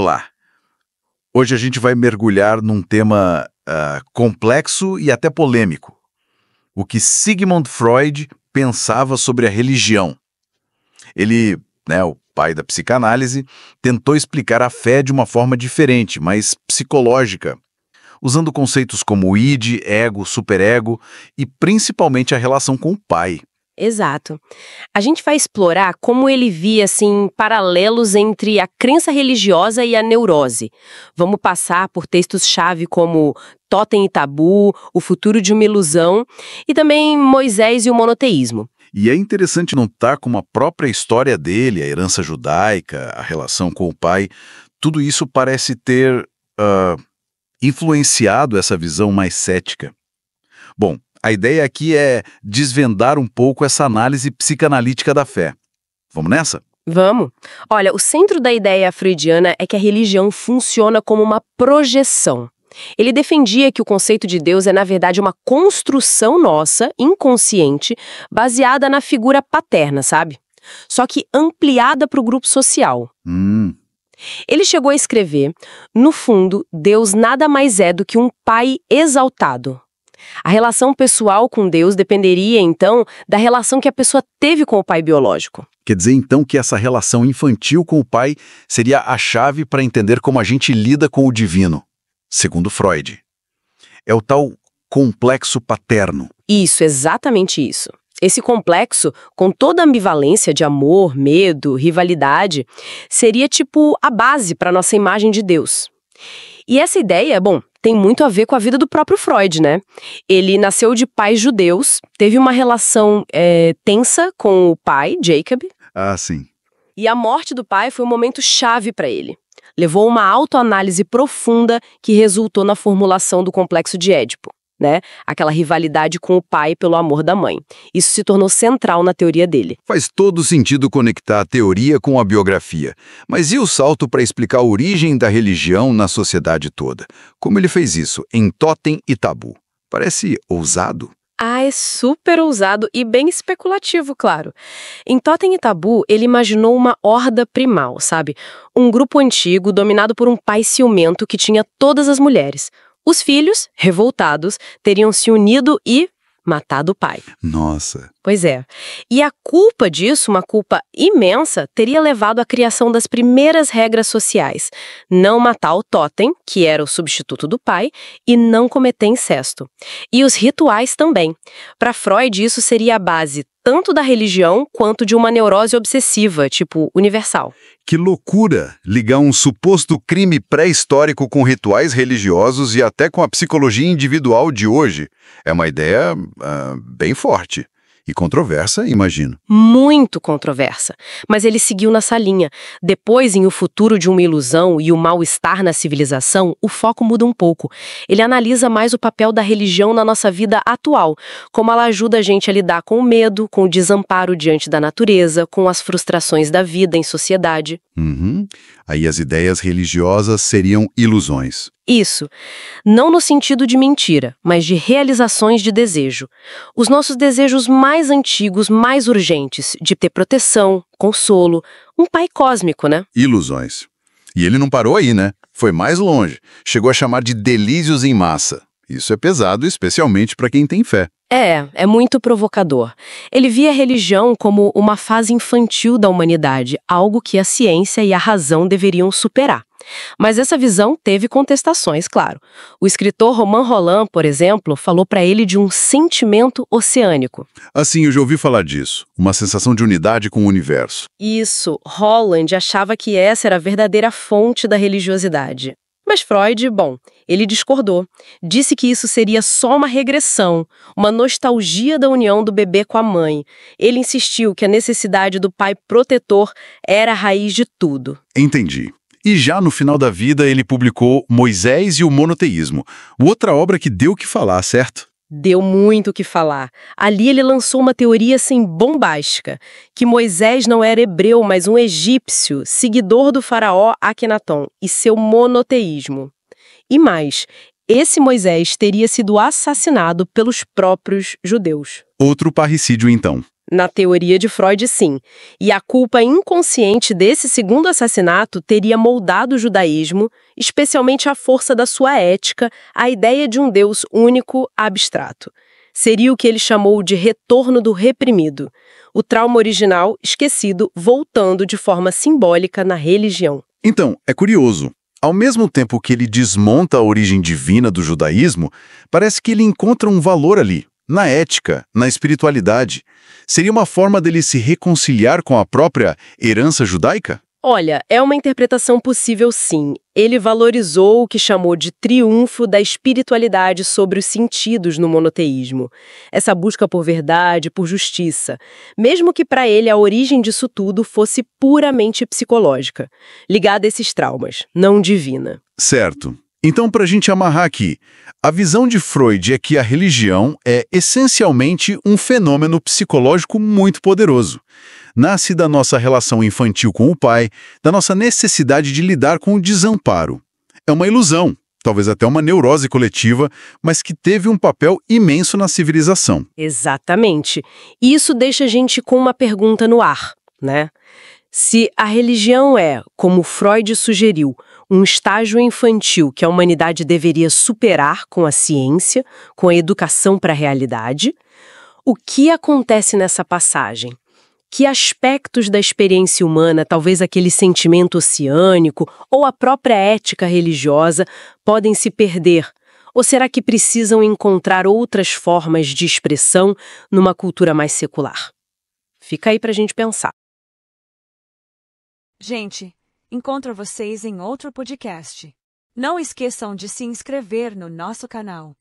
Olá. Hoje a gente vai mergulhar num tema complexo e até polêmico. O que Sigmund Freud pensava sobre a religião. Ele, o pai da psicanálise, tentou explicar a fé de uma forma diferente, mais psicológica, usando conceitos como id, ego, superego e principalmente a relação com o pai. Exato. A gente vai explorar como ele via, assim, paralelos entre a crença religiosa e a neurose. Vamos passar por textos-chave como Totem e Tabu, O Futuro de uma Ilusão e também Moisés e o Monoteísmo. E é interessante notar como a própria história dele, a herança judaica, a relação com o pai, tudo isso parece ter influenciado essa visão mais cética. Bom, a ideia aqui é desvendar um pouco essa análise psicanalítica da fé. Vamos nessa? Vamos. Olha, o centro da ideia freudiana é que a religião funciona como uma projeção. Ele defendia que o conceito de Deus é, na verdade, uma construção nossa, inconsciente, baseada na figura paterna, sabe? Só que ampliada para o grupo social. Ele chegou a escrever, no fundo, Deus nada mais é do que um pai exaltado. A relação pessoal com Deus dependeria, então, da relação que a pessoa teve com o pai biológico. Quer dizer, então, que essa relação infantil com o pai seria a chave para entender como a gente lida com o divino, segundo Freud. É o tal complexo paterno. Isso, exatamente isso. Esse complexo, com toda a ambivalência de amor, medo, rivalidade, seria tipo a base para a nossa imagem de Deus. E essa ideia, tem muito a ver com a vida do próprio Freud, né? Ele nasceu de pais judeus, teve uma relação tensa com o pai, Jacob. Ah, sim. E a morte do pai foi um momento chave para ele. Levou uma autoanálise profunda que resultou na formulação do complexo de Édipo, né? Aquela rivalidade com o pai pelo amor da mãe. Isso se tornou central na teoria dele. Faz todo sentido conectar a teoria com a biografia. Mas e o salto para explicar a origem da religião na sociedade toda? Como ele fez isso em Totem e Tabu? Parece ousado. Ah, é super ousado e bem especulativo, claro. Em Totem e Tabu, ele imaginou uma horda primal, sabe? Um grupo antigo dominado por um pai ciumento que tinha todas as mulheres. Os filhos, revoltados, teriam se unido e matado o pai. Nossa. Pois é. E a culpa disso, uma culpa imensa, teria levado à criação das primeiras regras sociais. Não matar o totem, que era o substituto do pai, e não cometer incesto. E os rituais também. Para Freud, isso seria a base tanto da religião quanto de uma neurose obsessiva, tipo universal. Que loucura ligar um suposto crime pré-histórico com rituais religiosos e até com a psicologia individual de hoje. É uma ideia bem forte. E controversa, imagino. Muito controversa. Mas ele seguiu nessa linha. Depois, em O Futuro de uma Ilusão e o Mal-Estar na Civilização, o foco muda um pouco. Ele analisa mais o papel da religião na nossa vida atual, como ela ajuda a gente a lidar com o medo, com o desamparo diante da natureza, com as frustrações da vida em sociedade. Aí as ideias religiosas seriam ilusões. Isso. Não no sentido de mentira, mas de realizações de desejo. Os nossos desejos mais antigos, mais urgentes, de ter proteção, consolo, um pai cósmico, né? Ilusões. E ele não parou aí, né? Foi mais longe. Chegou a chamar de delírios em massa. Isso é pesado, especialmente para quem tem fé. É muito provocador. Ele via a religião como uma fase infantil da humanidade, algo que a ciência e a razão deveriam superar. Mas essa visão teve contestações, claro. O escritor Romain Rolland, por exemplo, falou para ele de um sentimento oceânico. Assim, eu já ouvi falar disso. Uma sensação de unidade com o universo. Isso, Rolland achava que essa era a verdadeira fonte da religiosidade. Mas Freud, ele discordou. Disse que isso seria só uma regressão, uma nostalgia da união do bebê com a mãe. Ele insistiu que a necessidade do pai protetor era a raiz de tudo. Entendi. E já no final da vida ele publicou Moisés e o Monoteísmo, outra obra que deu o que falar, certo? Deu muito o que falar. Ali ele lançou uma teoria assim bombástica, que Moisés não era hebreu, mas um egípcio, seguidor do faraó Akenaton e seu monoteísmo. E mais, esse Moisés teria sido assassinado pelos próprios judeus. Outro parricídio, então. Na teoria de Freud, sim. E a culpa inconsciente desse segundo assassinato teria moldado o judaísmo, especialmente a força da sua ética, a ideia de um Deus único, abstrato. Seria o que ele chamou de retorno do reprimido. O trauma original, esquecido, voltando de forma simbólica na religião. Então, é curioso. Ao mesmo tempo que ele desmonta a origem divina do judaísmo, parece que ele encontra um valor ali, na ética, na espiritualidade. Seria uma forma dele se reconciliar com a própria herança judaica? Olha, é uma interpretação possível sim. Ele valorizou o que chamou de triunfo da espiritualidade sobre os sentidos no monoteísmo. Essa busca por verdade, por justiça. Mesmo que para ele a origem disso tudo fosse puramente psicológica, ligada a esses traumas, não divina. Certo. Então, para a gente amarrar aqui, a visão de Freud é que a religião é essencialmente um fenômeno psicológico muito poderoso. Nasce da nossa relação infantil com o pai, da nossa necessidade de lidar com o desamparo. É uma ilusão, talvez até uma neurose coletiva, mas que teve um papel imenso na civilização. Exatamente. E isso deixa a gente com uma pergunta no ar, né? Se a religião é, como Freud sugeriu, um estágio infantil que a humanidade deveria superar com a ciência, com a educação para a realidade, o que acontece nessa passagem? Que aspectos da experiência humana, talvez aquele sentimento oceânico ou a própria ética religiosa, podem se perder? Ou será que precisam encontrar outras formas de expressão numa cultura mais secular? Fica aí para a gente pensar. Gente, encontro vocês em outro podcast. Não esqueçam de se inscrever no nosso canal.